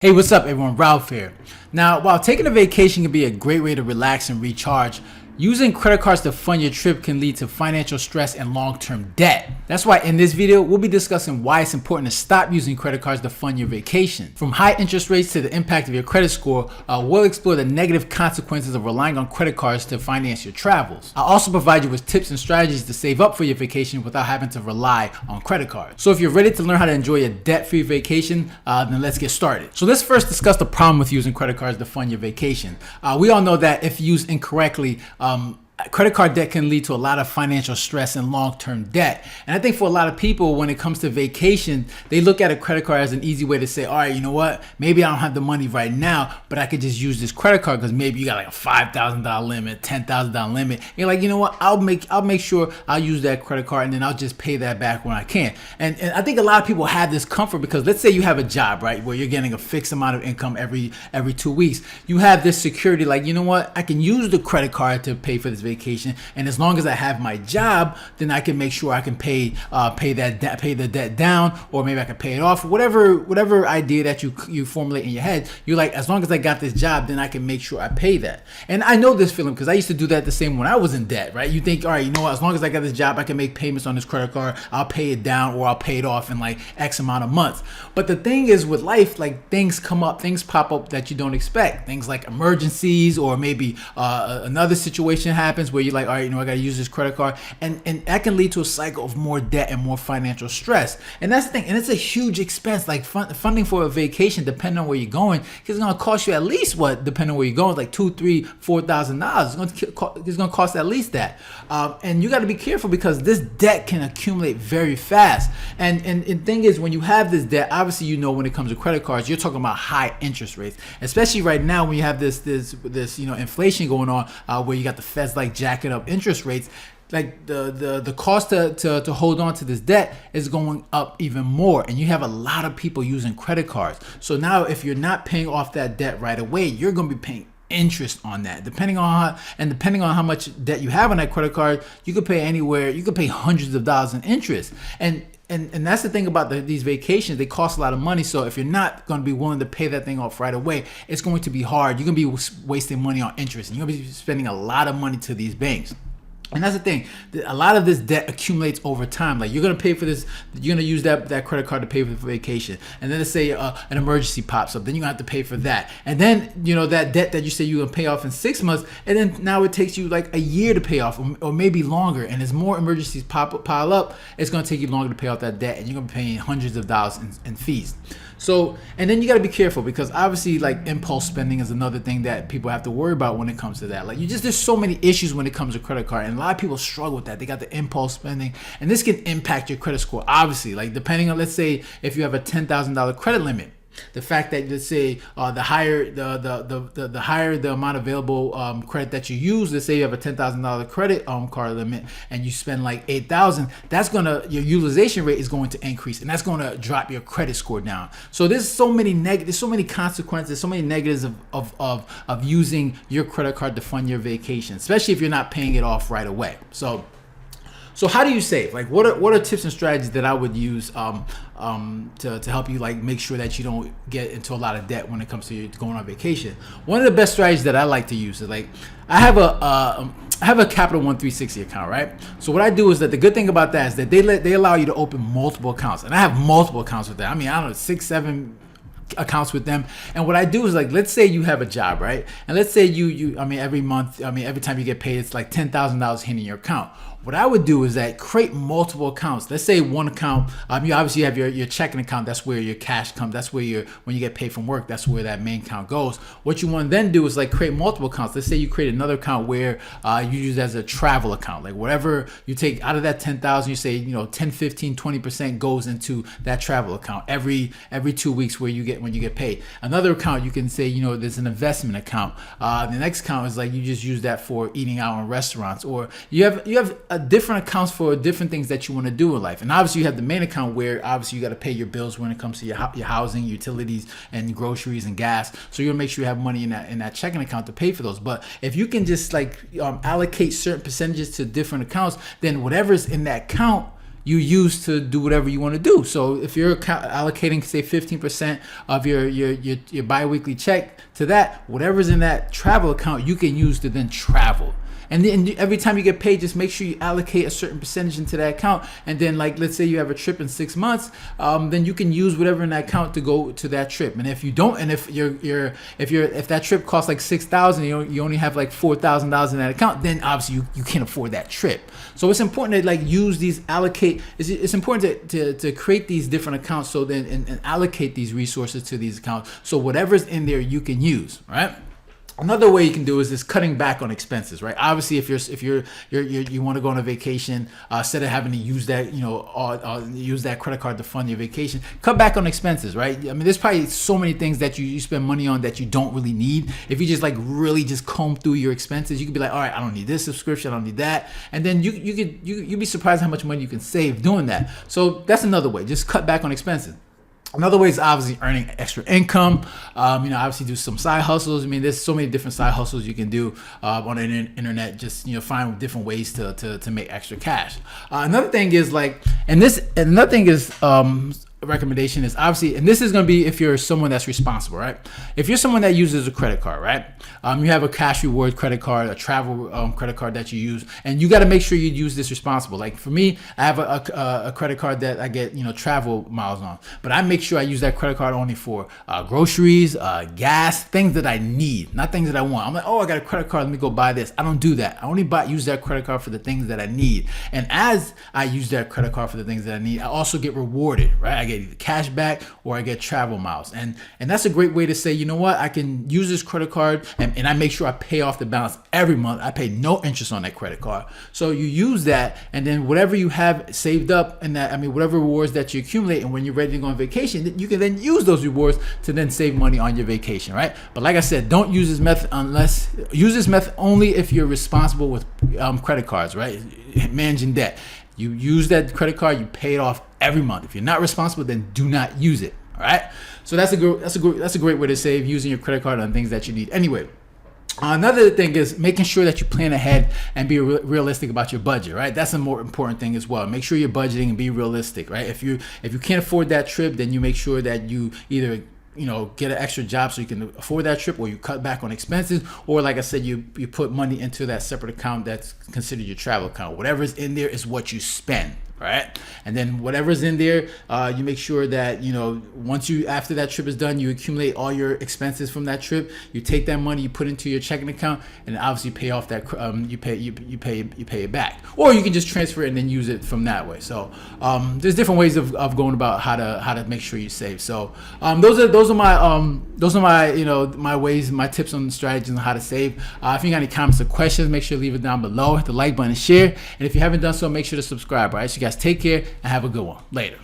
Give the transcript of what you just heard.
Hey, what's up everyone? Ralph here. Now, while taking a vacation can be a great way to relax and recharge, using credit cards to fund your trip can lead to financial stress and long-term debt. That's why in this video, we'll be discussing why it's important to stop using credit cards to fund your vacation. From high interest rates to the impact of your credit score, we'll explore the negative consequences of relying on credit cards to finance your travels. I'll also provide you with tips and strategies to save up for your vacation without having to rely on credit cards. So if you're ready to learn how to enjoy a debt-free vacation, then let's get started. So let's first discuss the problem with using credit cards to fund your vacation. We all know that if used incorrectly, credit card debt can lead to a lot of financial stress and long-term debt. And I think for a lot of people, when it comes to vacation, they look at a credit card as an easy way to say, all right, you know what? Maybe I don't have the money right now, but I could just use this credit card because maybe you got like a $5,000 limit, $10,000 limit. And you're like, you know what? I'll make sure I'll use that credit card and then I'll just pay that back when I can. And I think a lot of people have this comfort because let's say you have a job, right, where you're getting a fixed amount of income every 2 weeks. You have this security, like, you know what? I can use the credit card to pay for this vacation, and as long as I have my job, then I can make sure I can pay the debt down, or maybe I can pay it off. Whatever idea that you formulate in your head, you're like, as long as I got this job, then I can make sure I pay that. And I know this feeling because I used to do that the same when I was in debt, right? You think, all right, you know what? As long as I got this job, I can make payments on this credit card. I'll pay it down, or I'll pay it off in like X amount of months. But the thing is, with life, like things come up, things pop up that you don't expect. Things like emergencies, or maybe another situation happens where you're like, all right, you know, I got to use this credit card, and that can lead to a cycle of more debt and more financial stress. And that's the thing, and it's a huge expense. Like funding for a vacation, depending on where you're going, it's going to cost you at least depending on where you're going, like $2,000, $3,000, $4,000. It's going to cost at least that. And you got to be careful because this debt can accumulate very fast. And the thing is, when you have this debt, obviously, you know, when it comes to credit cards, you're talking about high interest rates, especially right now when you have this inflation going on, where you got the Fed's like jacking up interest rates. Like the cost to hold on to this debt is going up even more, and you have a lot of people using credit cards. So now if you're not paying off that debt right away, you're going to be paying interest on that. Depending on how much debt you have on that credit card, you could pay hundreds of dollars in interest. And that's the thing about these vacations. They cost a lot of money. So if you're not going to be willing to pay that thing off right away, it's going to be hard. You're going to be wasting money on interest, and you're going to be spending a lot of money to these banks. And that's the thing. A lot of this debt accumulates over time. Like, you're going to pay for this. You're going to use that credit card to pay for the vacation. And then let's say an emergency pops up. Then you're going to have to pay for that. And then, you know, that debt that you say you're going to pay off in 6 months. And then now it takes you like a year to pay off, or maybe longer. And as more emergencies pile up, it's going to take you longer to pay off that debt. And you're going to be paying hundreds of dollars in fees. So, and then you got to be careful because obviously, like, impulse spending is another thing that people have to worry about when it comes to that. Like, there's so many issues when it comes to credit card, and a lot of people struggle with that. They got the impulse spending, and this can impact your credit score. Obviously, like, depending on, let's say, if you have a $10,000 credit limit. The fact that, let's say, the higher the amount of available credit that you use, let's say you have a $10,000 credit card limit and you spend like $8,000, your utilization rate is going to increase, and that's going to drop your credit score down. So there's so many consequences, so many negatives of using your credit card to fund your vacation, especially if you're not paying it off right away. So how do you save? Like, what are tips and strategies that I would use to help you, like, make sure that you don't get into a lot of debt when it comes to going on vacation? One of the best strategies that I like to use is, like, I have a Capital One 360 account, right? So what I do is that the good thing about that is that they allow you to open multiple accounts, and I have multiple accounts with that. I mean, I don't know, 6, 7 accounts with them. And what I do is, like, let's say you have a job, right? And let's say every month, every time you get paid, it's like $10,000 hitting your account. What I would do is that create multiple accounts. Let's say one account, you obviously have your checking account. That's where your cash comes. That's where when you get paid from work, that's where that main account goes. What you want to then do is, like, create multiple accounts. Let's say you create another account where you use it as a travel account. Like, whatever you take out of that 10,000, you say, 10, 15, 20% goes into that travel account every 2 weeks when you get paid. Another account, you can say, there's an investment account. The next account is, like, you just use that for eating out in restaurants, or you have different accounts for different things that you want to do in life. And obviously you have the main account where obviously you got to pay your bills when it comes to your housing, utilities, and groceries and gas. So you're gonna make sure you have money in that checking account to pay for those. But if you can just, like, allocate certain percentages to different accounts, then whatever's in that account you use to do whatever you want to do. So if you're allocating, say, 15% of your biweekly check to that, whatever's in that travel account, you can use to then travel. And then every time you get paid, just make sure you allocate a certain percentage into that account. And then, like, let's say you have a trip in 6 months, then you can use whatever in that account to go to that trip. And if you don't, and if that trip costs like $6,000, you only have like $4,000 in that account, then obviously you can't afford that trip. So it's important to like use these, allocate. It's important to create these different accounts, so then and allocate these resources to these accounts. So whatever's in there you can use, right? Another way you can do is this cutting back on expenses, right? Obviously, if you want to go on a vacation, instead of having to use that, use that credit card to fund your vacation, cut back on expenses, right? I mean, there's probably so many things that you spend money on that you don't really need. If you just like really just comb through your expenses, you could be like, all right, I don't need this subscription, I don't need that, and then you'd be surprised how much money you can save doing that. So that's another way. Just cut back on expenses. Another way is obviously earning extra income. Obviously do some side hustles. I mean, there's so many different side hustles you can do on the internet. Just find different ways to make extra cash. Another thing is recommendation is obviously, and this is going to be if you're someone that's responsible, right? If you're someone that uses a credit card, right? You have a cash reward credit card, a travel credit card that you use, and you got to make sure you use this responsible. Like for me, I have a credit card that I get travel miles on, but I make sure I use that credit card only for groceries, gas, things that I need, not things that I want. I'm like, oh, I got a credit card, let me go buy this. I don't do that. I only use that credit card for the things that I need. And as I use that credit card for the things that I need, I also get rewarded, right? I get either cash back or I get travel miles, and that's a great way to say, you know what, I can use this credit card and I make sure I pay off the balance every month. I pay no interest on that credit card. So you use that, and then whatever you have saved up in that, whatever rewards that you accumulate, and when you're ready to go on vacation, you can then use those rewards to then save money on your vacation, right? But like I said, don't use this method use this method only if you're responsible with credit cards, right? Managing debt. You use that credit card, you pay it off every month. If you're not responsible, then do not use it. All right. So that's a great way to save, using your credit card on things that you need. Anyway, another thing is making sure that you plan ahead and be realistic about your budget, right? That's a more important thing as well. Make sure you're budgeting and be realistic, right? If you can't afford that trip, then you make sure that you either get an extra job so you can afford that trip, or you cut back on expenses, or like I said, you put money into that separate account that's considered your travel account. Whatever's in there is what you spend, right? And then whatever's in there, you make sure that after that trip is done, you accumulate all your expenses from that trip. You take that money, you put into your checking account, and obviously pay off that you pay it back, or you can just transfer it and then use it from that way. So there's different ways of going about how to make sure you save. So those are my my ways, my tips on strategies on how to save. If you got any comments or questions, make sure to leave it down below. Hit the like button and share. And if you haven't done so, make sure to subscribe. All right, so you guys take care and have a good one. Later.